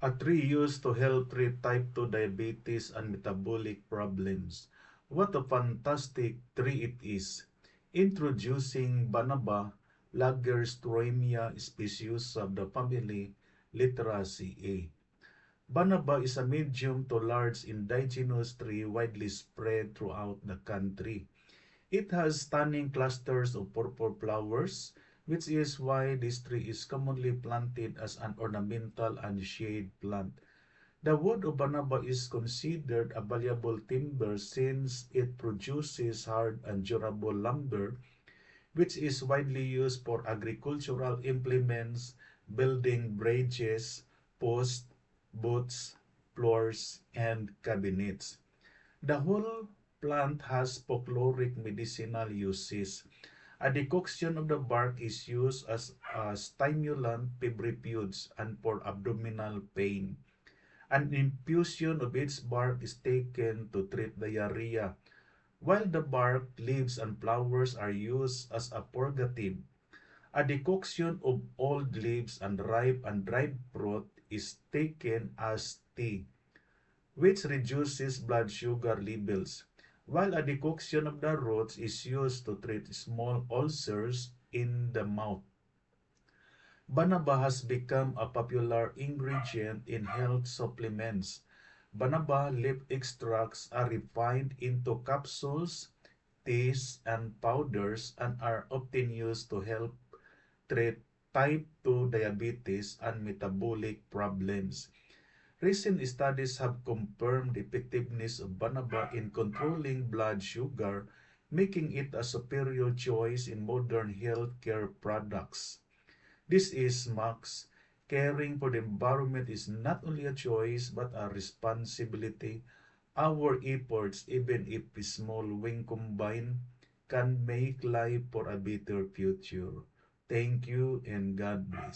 A tree used to help treat type 2 diabetes and metabolic problems. What a fantastic tree it is. Introducing Banaba Lagerstroemia species of the family Literaceae. Banaba is a medium to large indigenous tree widely spread throughout the country. It has stunning clusters of purple flowers, which is why this tree is commonly planted as an ornamental and shade plant. The wood of banaba is considered a valuable timber since it produces hard and durable lumber, which is widely used for agricultural implements, building bridges, posts, boats, floors, and cabinets. The whole plant has folkloric medicinal uses. A decoction of the bark is used as a stimulant febrifuge and for abdominal pain. An infusion of its bark is taken to treat diarrhea, while the bark, leaves, and flowers are used as a purgative. A decoction of old leaves and ripe and dried fruit is taken as tea, which reduces blood sugar levels, while a decoction of the roots is used to treat small ulcers in the mouth. Banaba has become a popular ingredient in health supplements. Banaba leaf extracts are refined into capsules, teas, and powders and are often used to help treat type 2 diabetes and metabolic problems. Recent studies have confirmed the effectiveness of Banaba in controlling blood sugar, making it a superior choice in modern healthcare products. This is Max. Caring for the environment is not only a choice but a responsibility. Our efforts, even if small when combined, can make life for a better future. Thank you and God bless.